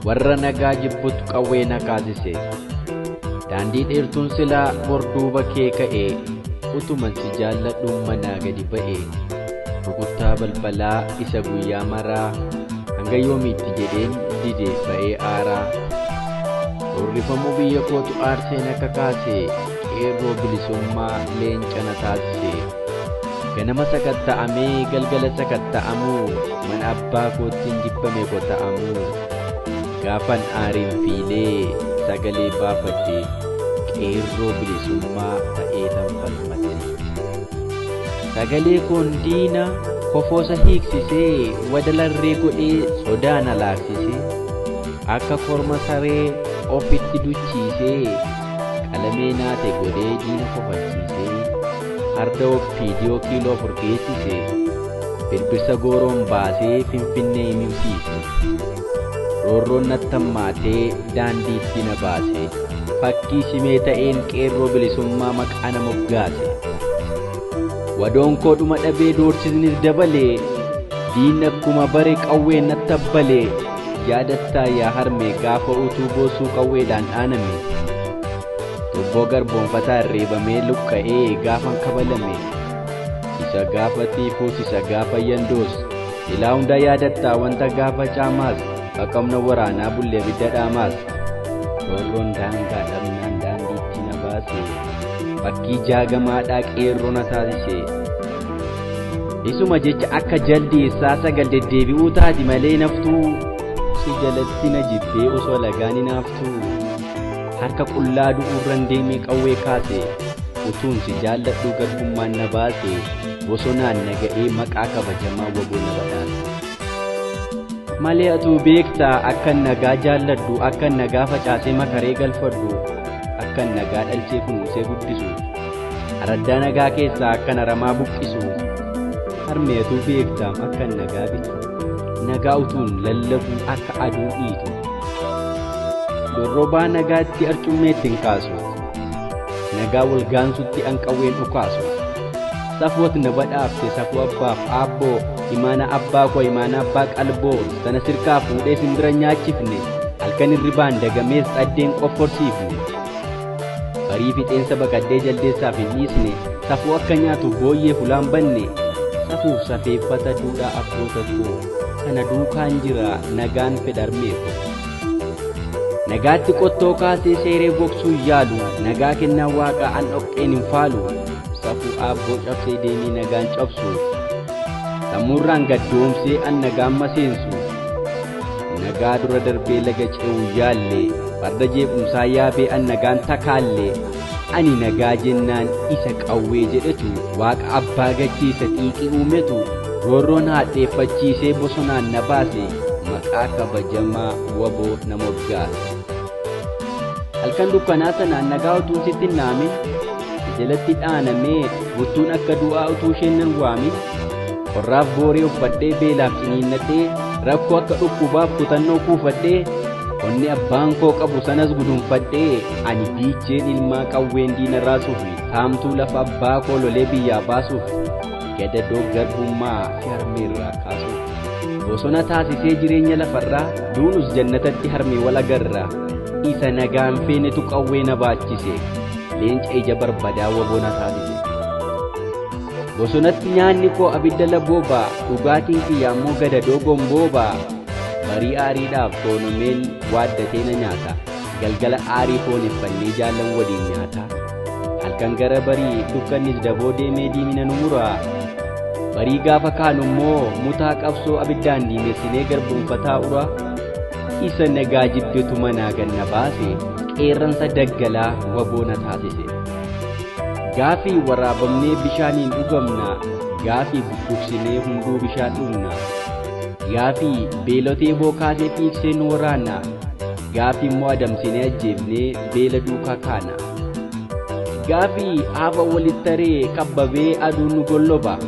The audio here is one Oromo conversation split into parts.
warra nagaa jibbutu qawwee na kaasise. Daandii dheertuun silaa borduuba kee ka'ee utuman si jaalladhuun manaa gadi ba'ee rukuttaa balbalaa isa guyyaa maraa hanga yoomiitti jedheen didee ba'ee aaraa. Horrifamuu biyya kootu aarseen akka kaasee qeerroo bilisummaa leenca na taasise. Ganama sakatta'amee galgala sakatta'amuu mana abbaa kootiin jibbame kota'amuu. Gaafan aariin fiilee sagalee baafadhe qeerroo bilisummaa ta'ee tanfalmadhe. Sagalee koon diina kofoosa hiiksisee wadalarree godhee sodaa na laaksisee akka korma saree ofitti duchiisee qalamee naate godhee diina kofalchiisee harda oppiidiyoo kiiloo furgeessisee birbirsa gooroon baasee finfinnee himimsiise. Roorroon nattammaatee daandiitti na baase fakkii simee ta'een qeerroo bilisummaa maqaa na moggaase. Wadoon koo dhuma dhabee doorsisnis dabalee diinni akkuma bare qawween nattabbalee. Yaadatta yaa harmee gaafa utuu boosuu qawweedhaan dhaaname. Tubboo garboonfataa reebamee luqqa'ee gaafan kabalame. Isa gaafa tiifuus isa gaafa yandoos ilaa hunda yaadatta wanta gaafa caamaas qaqqabna waraanaa bullee bidda dhaamaas. Roorroon daangaa dhabnaan daandiitti na baase fakkii jaagamaadhaa qeerroo na taasise. Isuma jecha akka jaldeessaa sagal deddeebi'uu taati malee naftuu. Si jalatti na jibbee osoo lagaani naaftuu harka qullaa du'uurran deemee qawwee kaase utuun si jaalladhu garbummaan na baase bosonaan na ga'ee maqaa kabajamaa waboo na badhaase. Malee atuu beektaa akkan nagaa jaalladhu akkan nagaa facaasee makaree galfadhu akkan nagaa dhalchee kunuunsee guddisu araddaa nagaa keessaa akkan aramaa buqqisu harmee atuu beektaa akkan nagaa bitu. Nagaa utuun lallabu akka aduu dhiitu dorrobaa nagaatti arcummeetti hin kaasu nagaa walgaansutti anqawween dhukaasu. Safuut na badhaafte safuu abbaaf aabboo imaana abbaa koo imaana abbaa qalboo sana sirkaa fuudhee simbira nyaachifne halkan irribaan dagamees dhaddeen qofforsiifne. Barii fixeensa baqadhee jaldeessaaf hin dhiisne safuu akka nyaatu booyyee fulaan banne safuuf safeeffata duudhaa abboota koo. Kana duukaan jira nagaan fedharmeeko. Nagaatti qottoo kaasee seeree boksuu yaalu nagaa kennaa waaqaa an dhoqqeen hin faalu. Safuu aabboo cabsee deemii nagaan cabsu sammuurraan gaddoomsee an nagaan maseensu. Nagaa dura darbee laga ce'uu yaalle farda jeequmsaa yaabee an nagaan takaalle. Ani nagaa jennaan isa qawwee jedhetu waaqa abbaa gachiisa xiiqii uumetu. Roorroon haadheeffachiisee bosonaan na baase maqaa kabajamaa waboo na moggaase. Halkan dukkanaa sanaan nagaa utuun sitti hin naamin jalatti dhaanamee buttuun akka du'aa utuu isheen nan waamin qorraaf booree uffadhee beelaaf ciniinnadhee rakkoo akka dhukkubaaf kutannoo kuufadhee onni abbaan koo qabu sanas gudunfadhee ani diicheen ilmaa qawween diina raasuufi taamtuu lafa abbaa koo lolee biyyaa baasuuf. Gadadoo garbummaa fi harmeerraa kaasuuf bosona taasisee jireenya lafarraa duunus jannatatti harmee wal agarraa. Isa nagaan feenetu qawwee na baachise leenca ija barbadaa waboo na taasise. Bosonatti nyaanni koo abidda laboobaa dhugaatiin kiyyaammoo gadadoo gomboobaa. Barii aariidhaaf toonomeen waaddatee na nyaata galgala aarii fooneffannee jaallan waliin nyaata. Halkan gara barii dukkannis daboo deemee diimina nu muraa. Barii gaafa kaanummoo mutaa qabsoo abiddaan diimessinee garboonfataa uraa. Isa nagaa jibbetu manaa ganna baase qeerransa daggalaa waboo na taasise. Gaafii waraabamnee bishaaniin dhugamna gaafii budduqsinee hunduu bishaan dhugna. Gaafii beelotee bookaasee fiiksee nu waraanna gaafii immoo adamsinee ajjeefnee beela duukaa kaana. Gaafii hafa walittaree kabbabee aduu nu golloba.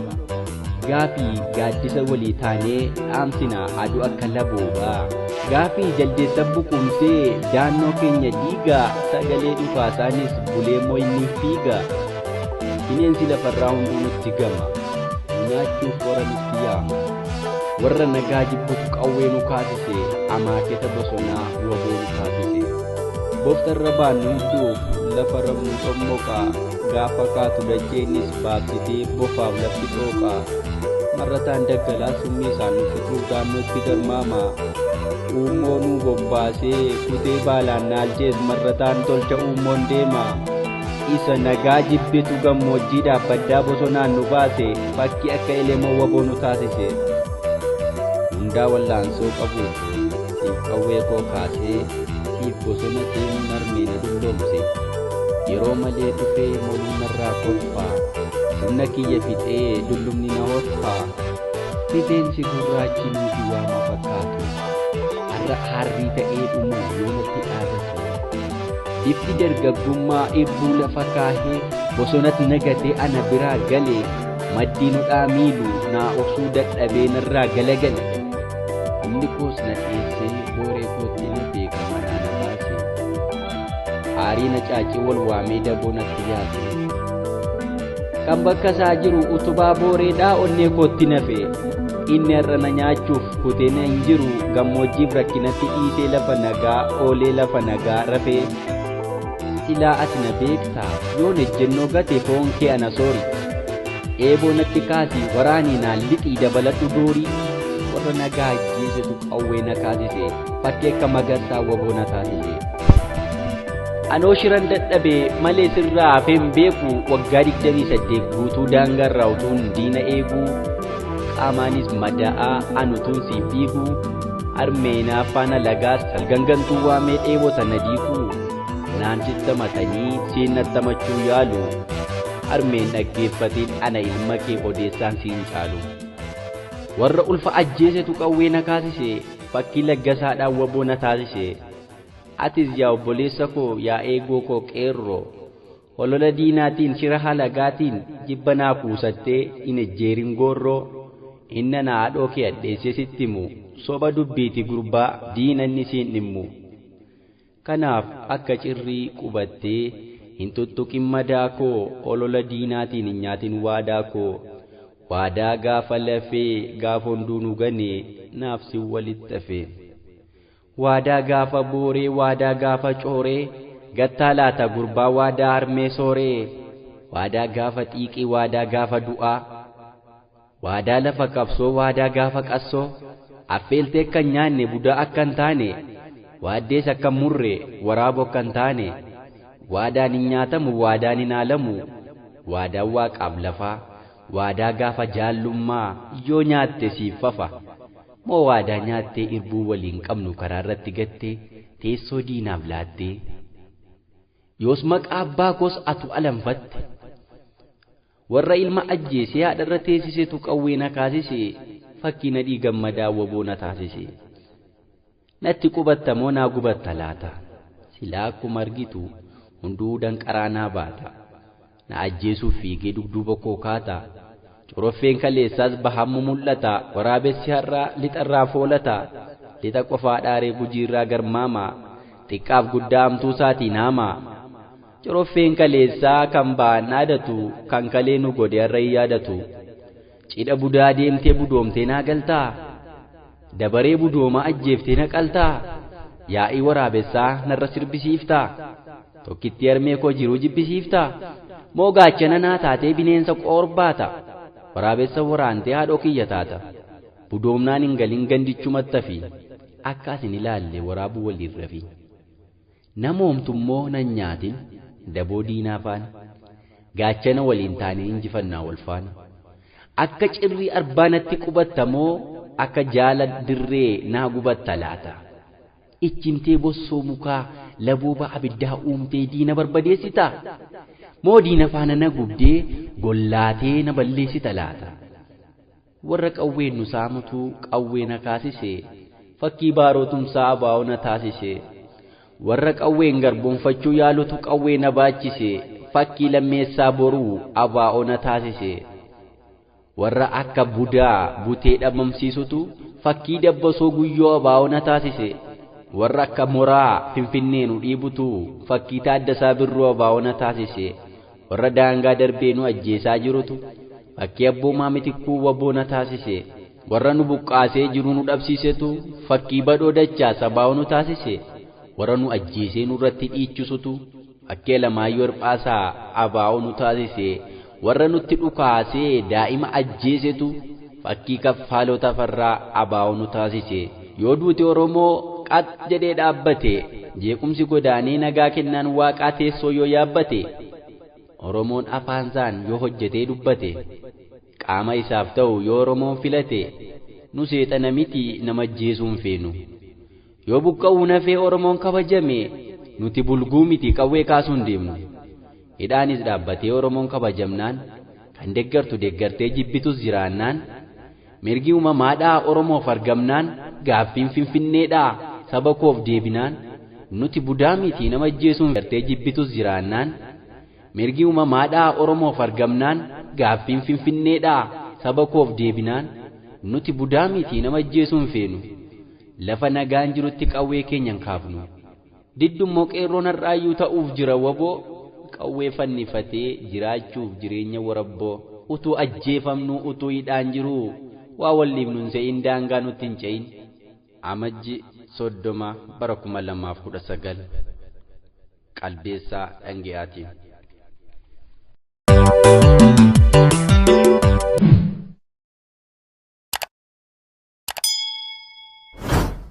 Gaafii gaaddisa walii taanee dhaamsina aduu akka laboobaa. Gaafii jaldeessa buqumsee daannoo keenya dhiigaa sagalee dhufaasaanis bulee mo'inni fiigaa. Bineensi lafarraa hunduu nutti gama nyaachuuf hora nutti yaama. warra nagaa jibbutu qawwee nu kaasise amaaketa bosonaa waboo nu kaasise booftarra baannu hidduuf lafa rabnu tommoqaa gaafa kaatu dacheenis baabsitee bofaaf lafti dhooqaa marrataan daggalaa summii isaan nuffituuf daannootti garmaamaa uummoo nuu bobbaasee kutee baalaan naalchees marrataan tolcha uummoon deemaa isa nagaa jibbitu gammoojjiidhaaf baddaa bosonaan nu baase fakkii akka elemoo waboo nu taasise hundaa wallaansoo qabu siif qawwee koo kaasee siif bosona seenuu narmee na dulloomse yeroo malee dhufee moluu narraa kolfaa humna kiyya fixee dullumni na horfaa rifeensi gurraachi nuuti waama fakkaatu har'a harrii ta'ee dhumuu yoo natti dhaabatu bifti dargaggummaa irbuu lafa kaahee bosonatti nagatee ana biraa galee maddii nudhaa miilu naa obsuu dadhabee narraa galagale humni koos na dhiyeessee booree kootti na beeka manaa na baase aarii na caacee wal waamee daboo natti yaase kan bakka isaa jiru utubaa booreedhaa onnee kootti nafe inni har'a na nyaachuuf kutee na hin jiru gammoojjiif rakkinatti dhiisee lafa nagaa oolee lafa nagaa rafee silaa ati na beektaa yoon ejjennoo gate foon kee ana soori eeboo natti kaasii waraanii naan lixii dabaladhu doorii warra nagaa ajjeesetu qawwee na kaasise fakkii akka magarsaa waboo na taasise anoo shiran dadhabee malee sirraa hafeen beeku waggaa 28 guutuu daangarraa utuun diina eeguu qaamaanis mada'aa anutuun siif dhiiguu armeenaa faana lagaas salgangantuu waamee dheebota na diiguu naan sittamatanii seenattamachuu yaalu armeen dhaggeeffatiin ana ilma kee odeessaan siin caalu warra ulfa ajjeesetu qawwee na kaasise fakkii laggasaadhaan waboo na taasise atis yaa obboleessa koo yaa eegoo koo qeerroo holola diinaatiin shira halagaatiin jibba naa kuusattee hin ejjeerin goorroo inna na haadhoo kee addeessee sittimu soba dubbiiti gurbaa diinanni siin dhimmu kanaaf akka cirrii qubattee hin tuttuqin madaa koo holola diinaatiin hin nyaatin waadaa koo waadaa gaafa lafee gaafa hunduu nu ganee naaf si walitti hafe waadaa gaafa booree waadaa gaafa cooree gattaa laata gurbaa waadaa harmee sooree waadaa gaafa xiiqii waadaa gaafa du'aa waadaa lafa qabsoo waadaa gaafa qassoo affeeltee akka nyaanne budaa akka hin taane waaddees akka murree waraaboo akka hin taane waadaan hin nyaatamu waadaan hin haalamu waadaan waaqaaf lafaa waadaa gaafa jaallummaa yoo nyaatte siif fafa moo waadaa nyaattee irbuu waliin qabnu karaa irratti gattee teessoo diinaaf laattee yoos maqaa abbaa koos atu alanfatte warra ilma ajjeesee haadha irra teessisetu qawwee na kaasise fakkii nadhii gammadaa waboo na taasise natti qubattamoo naa gubatta laata silaa akkuma argitu hunduu danqaraa naa baata na ajjeesuuf fiigee dugduuba koo kaata coroffeen kaleessaas bahammu mul'ata waraabessi har'aa lixarraa foolata lixa qofaa dhaaree gujiirraa garmaamaa xiqqaaf guddaa hamtuu isaatiin haamaa coroffeen kaleessaa kan ba'an dhaadatu kan kalee nu godhe har'a hin yaadatu cidha budaa deemtee budoomtee naa galtaa dabaree budoomaa ajjeeftee na qaltaa yaa'ii waraabessaa narra sirbisiiftaa tokkitti harmee koo jiruu jibbisiiftaa moo gaachana naa taatee bineensa qoorbaata waraabessa waraantee haadhoo kiyya taata budoomnaan hin galin gandichumatti fi akka asin ilaalle waraabuu waliin rafi namoomtummoo nan nyaatin daboo diinaa faana gaachana waliin taane injifannaa wal faana akka cirrii arbaanatti qubattamoo akka jaala dirree naa gubatta laata ichimtee bossoo mukaa labooba abiddaa uumtee diina barbadeessita moo diina faana na gubdee gollaatee na balleessita laata warra qawween nu saamutu qawwee na kaasise fakkii baarootumsaa abaa'oo na taasise warra qawween garboonfachuu yaalutu qawwee na baachise fakkii lammeessaa boruu abaa'oo na taasise warra akka budaa butee dhabamsiisutu fakkii dabbasoo guyyoo abaa'oo na taasise warra akka moraa finfinnee nu dhiibutu fakkii taaddasaa birruu abaa'oo na taasise warra daangaa darbee nu ajjeesaa jirutu fakkii abboomaa mitikkuu waboo na taasise warra nu buqqaasee jiru nu dhabsiisetu fakkii badoo dachaa sabaa'oo nu taasise warra nu ajjeesee nurratti dhiichisutu akkee lamaayyoo hirphaasaa abaa'oo nu taasise warra nutti dhukaasee daa'ima ajjeesetu fakkii kaffaalota farraa abaa'oo nu taasise yoo duute Oromoo qat jedhee dhaabbate jeequmsi godaanee nagaa kennaan waaqaa teessoo yoo yaabbate Oromoon afaansaan yoo hojjetee dubbate qaama isaaf ta'u yoo Oromoon filate nu seexana miti nama ajjeesuun feenu yoo buqqa'uu nafee Oromoon kabajame nuti bulguu miti qawwee kaasuun deemnu hidhaanis dhaabbatee Oromoon kabajamnaan kan deeggartu deeggartee jibbitus jiraannaan mirgi uumamaadhaa Oromoof argamnaan gaaffiin Finfinneedhaa saba koof deebinaan nuti budaa miti nama ajjeesuun gartee jibbitus jiraannaan mirgi uumamaadhaa Oromoof argamnaan gaaffiin Finfinneedhaa saba koof deebinaan nuti budaa miti nama ajjeesuun feenu lafa nagaan jirutti qawwee keenyan kaafnu diddummoo qeerroon har'aayyuu ta'uuf jira waboo qawwee fannifatee jiraachuuf jireenya warabboo utuu ajjeefamnu utuu hidhaan jiru waa walliif nun se'in daangaa nutti hin ce'in Amajji 30 bara 2019 qalbeessaa Dhange'aatiin